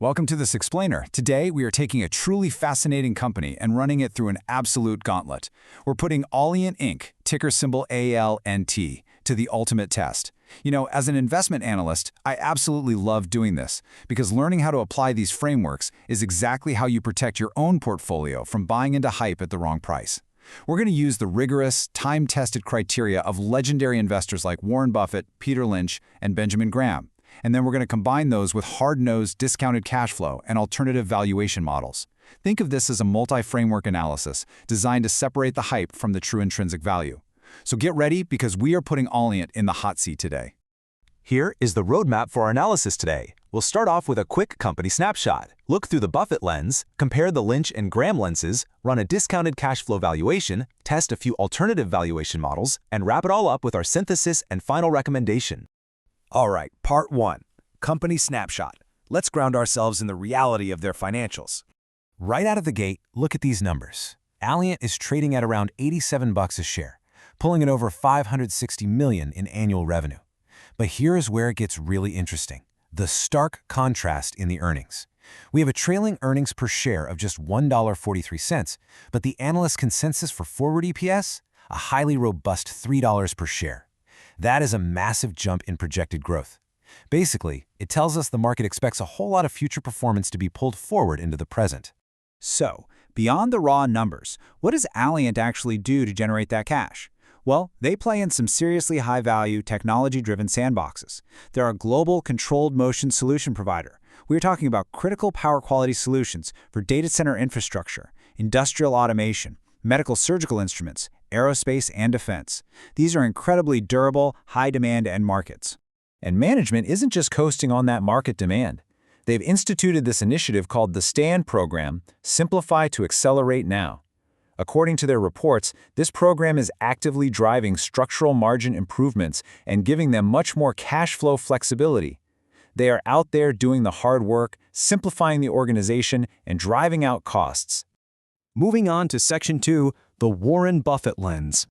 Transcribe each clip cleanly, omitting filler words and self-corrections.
Welcome to this explainer. Today, we are taking a truly fascinating company and running it through an absolute gauntlet. We're putting Allient Inc., ticker symbol ALNT, to the ultimate test. You know, as an investment analyst, I absolutely love doing this because learning how to apply these frameworks is exactly how you protect your own portfolio from buying into hype at the wrong price. We're going to use the rigorous, time-tested criteria of legendary investors like Warren Buffett, Peter Lynch, and Benjamin Graham. And then we're going to combine those with hard-nosed discounted cash flow and alternative valuation models. Think of this as a multi-framework analysis designed to separate the hype from the true intrinsic value. So get ready because we are putting Allient in the hot seat today. Here is the roadmap for our analysis today. We'll start off with a quick company snapshot. Look through the Buffett lens, compare the Lynch and Graham lenses, run a discounted cash flow valuation, test a few alternative valuation models, and wrap it all up with our synthesis and final recommendation. All right, part 1, company snapshot. Let's ground ourselves in the reality of their financials. Right out of the gate, look at these numbers. Allient is trading at around $87 a share, pulling in over $560 million in annual revenue. But here is where it gets really interesting. The stark contrast in the earnings. We have a trailing earnings per share of just $1.43, but the analyst consensus for forward EPS, a highly robust $3 per share. That is a massive jump in projected growth. Basically, it tells us the market expects a whole lot of future performance to be pulled forward into the present. So, beyond the raw numbers, what does Allient actually do to generate that cash? Well, they play in some seriously high-value, technology-driven sandboxes. They're a global, controlled motion solution provider. We're talking about critical power quality solutions for data center infrastructure, industrial automation, medical surgical instruments, aerospace, and defense. These are incredibly durable, high-demand end markets. And management isn't just coasting on that market demand. They've instituted this initiative called the STAND program, Simplify to Accelerate Now. According to their reports, this program is actively driving structural margin improvements and giving them much more cash flow flexibility. They are out there doing the hard work, simplifying the organization, and driving out costs. Moving on to Section 2, the Warren Buffett lens.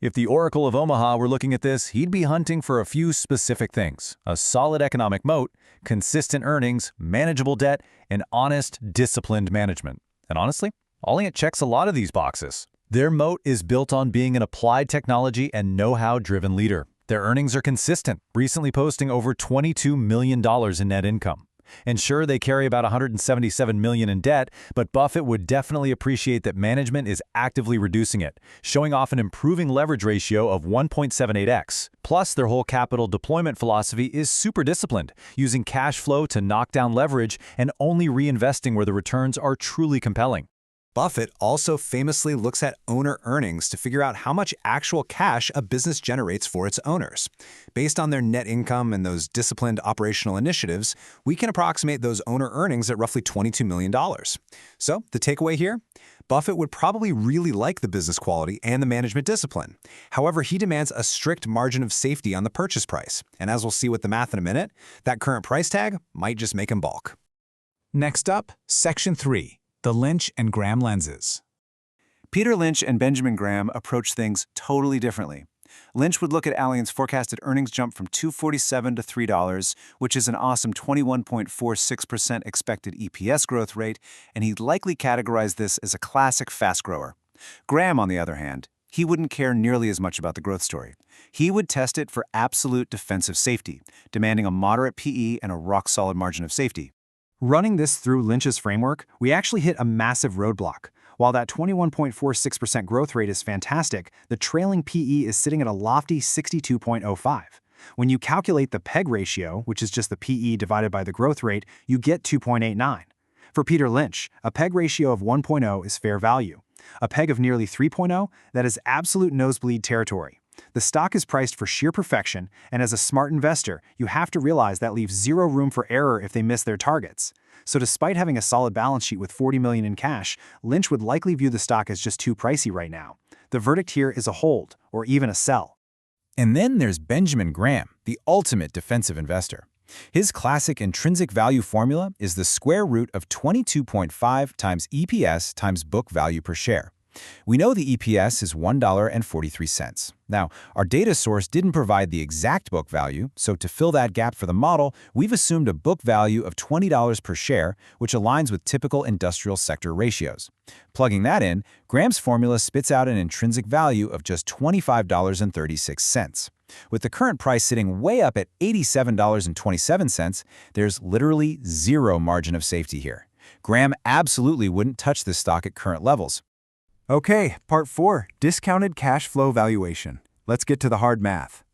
If the Oracle of Omaha were looking at this, he'd be hunting for a few specific things: a solid economic moat, consistent earnings, manageable debt, and honest, disciplined management. And honestly, Allient checks a lot of these boxes. Their moat is built on being an applied technology and know-how-driven leader. Their earnings are consistent, recently posting over $22 million in net income. And sure, they carry about $177 million in debt, but Buffett would definitely appreciate that management is actively reducing it, showing off an improving leverage ratio of 1.78x. Plus, their whole capital deployment philosophy is super disciplined, using cash flow to knock down leverage and only reinvesting where the returns are truly compelling. Buffett also famously looks at owner earnings to figure out how much actual cash a business generates for its owners. Based on their net income and those disciplined operational initiatives, we can approximate those owner earnings at roughly $22 million. So, the takeaway here? Buffett would probably really like the business quality and the management discipline. However, he demands a strict margin of safety on the purchase price. And as we'll see with the math in a minute, that current price tag might just make him balk. Next up, Section 3. The Lynch and Graham lenses. Peter Lynch and Benjamin Graham approach things totally differently. Lynch would look at Allient's forecasted earnings jump from $2.47 to $3, which is an awesome 21.46% expected EPS growth rate, and he'd likely categorize this as a classic fast grower. Graham, on the other hand, he wouldn't care nearly as much about the growth story. He would test it for absolute defensive safety, demanding a moderate PE and a rock-solid margin of safety. Running this through Lynch's framework, we actually hit a massive roadblock. While that 21.46% growth rate is fantastic, the trailing PE is sitting at a lofty 62.05. When you calculate the PEG ratio, which is just the PE divided by the growth rate, you get 2.89. For Peter Lynch, a PEG ratio of 1.0 is fair value. A PEG of nearly 3.0, that is absolute nosebleed territory. The stock is priced for sheer perfection, and as a smart investor, you have to realize that leaves zero room for error if they miss their targets. So despite having a solid balance sheet with $40 million in cash, Lynch would likely view the stock as just too pricey right now. The verdict here is a hold, or even a sell. And then there's Benjamin Graham, the ultimate defensive investor. His classic intrinsic value formula is the square root of 22.5 times EPS times book value per share. We know the EPS is $1.43. Now, our data source didn't provide the exact book value, so to fill that gap for the model, we've assumed a book value of $20 per share, which aligns with typical industrial sector ratios. Plugging that in, Graham's formula spits out an intrinsic value of just $25.36. With the current price sitting way up at $87.27, there's literally zero margin of safety here. Graham absolutely wouldn't touch this stock at current levels. Okay, part 4, discounted cash flow valuation. Let's get to the hard math.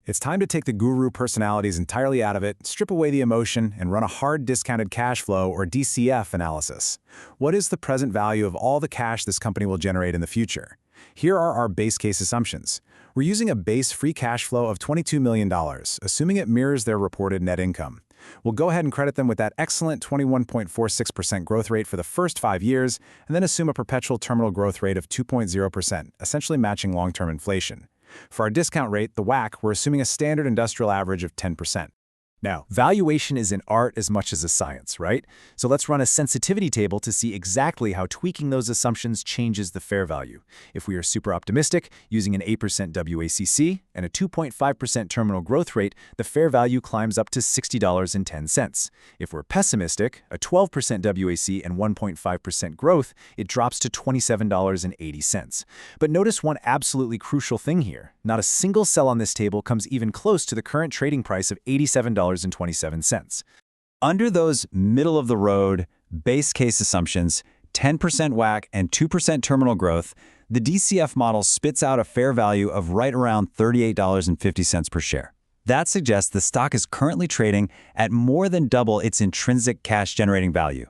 It's time to take the guru personalities entirely out of it, strip away the emotion, and run a hard discounted cash flow or DCF analysis. What is the present value of all the cash this company will generate in the future? Here are our base case assumptions. We're using a base free cash flow of $22 million, assuming it mirrors their reported net income. We'll go ahead and credit them with that excellent 21.46% growth rate for the first 5 years, and then assume a perpetual terminal growth rate of 2.0%, essentially matching long-term inflation. For our discount rate, the WACC, we're assuming a standard industrial average of 10%. Now, valuation is an art as much as a science, right? So let's run a sensitivity table to see exactly how tweaking those assumptions changes the fair value. If we are super optimistic, using an 8% WACC and a 2.5% terminal growth rate, the fair value climbs up to $60.10. If we're pessimistic, a 12% WAC and 1.5% growth, it drops to $27.80. But notice one absolutely crucial thing here. Not a single cell on this table comes even close to the current trading price of $87.27. Under those middle-of-the-road, base case assumptions, 10% WACC and 2% terminal growth, the DCF model spits out a fair value of right around $38.50 per share. That suggests the stock is currently trading at more than double its intrinsic cash-generating value.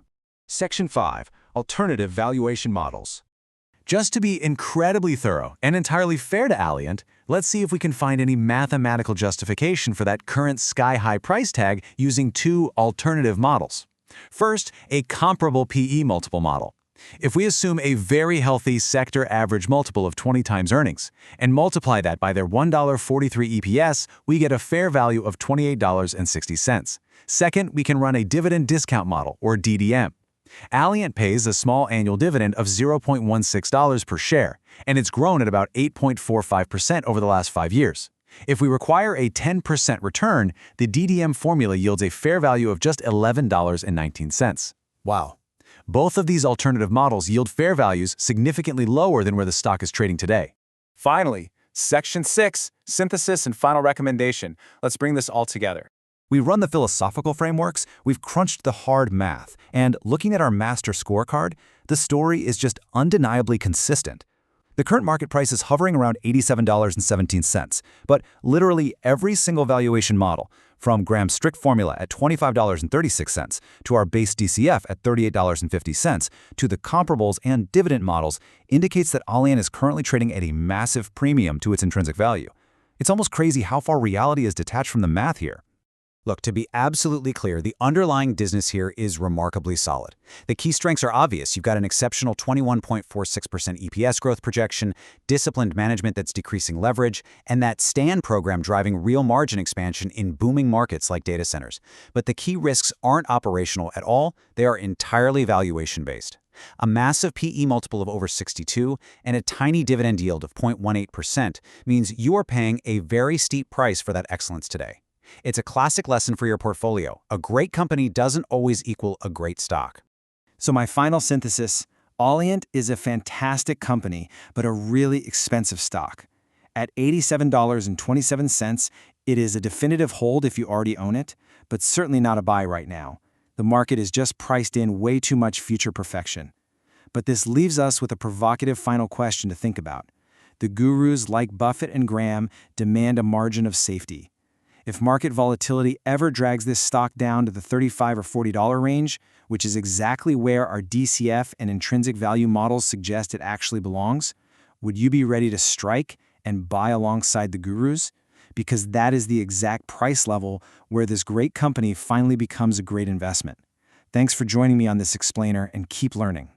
Section 5, Alternative Valuation Models. Just to be incredibly thorough and entirely fair to Allient, let's see if we can find any mathematical justification for that current sky-high price tag using 2 alternative models. First, a comparable PE multiple model. If we assume a very healthy sector average multiple of 20 times earnings and multiply that by their $1.43 EPS, we get a fair value of $28.60. Second, we can run a dividend discount model, or DDM. Allient pays a small annual dividend of $0.16 per share, and it's grown at about 8.45% over the last 5 years. If we require a 10% return, the DDM formula yields a fair value of just $11.19. Wow. Both of these alternative models yield fair values significantly lower than where the stock is trading today. Finally, Section 6, Synthesis and Final Recommendation. Let's bring this all together. We run the philosophical frameworks, we've crunched the hard math, and looking at our master scorecard, the story is just undeniably consistent. The current market price is hovering around $87.17, but literally every single valuation model, from Graham's strict formula at $25.36 to our base DCF at $38.50 to the comparables and dividend models, indicates that Allient is currently trading at a massive premium to its intrinsic value. It's almost crazy how far reality is detached from the math here. Look, to be absolutely clear, the underlying business here is remarkably solid. The key strengths are obvious. You've got an exceptional 21.46% EPS growth projection, disciplined management that's decreasing leverage, and that STAN program driving real margin expansion in booming markets like data centers. But the key risks aren't operational at all. They are entirely valuation-based. A massive PE multiple of over 62 and a tiny dividend yield of 0.18% means you are paying a very steep price for that excellence today. It's a classic lesson for your portfolio. A great company doesn't always equal a great stock. So my final synthesis, Allient is a fantastic company, but a really expensive stock. At $87.27, it is a definitive hold if you already own it, but certainly not a buy right now. The market is just priced in way too much future perfection. But this leaves us with a provocative final question to think about. The gurus like Buffett and Graham demand a margin of safety. If market volatility ever drags this stock down to the $35 or $40 range, which is exactly where our DCF and intrinsic value models suggest it actually belongs, would you be ready to strike and buy alongside the gurus? Because that is the exact price level where this great company finally becomes a great investment. Thanks for joining me on this explainer, and keep learning.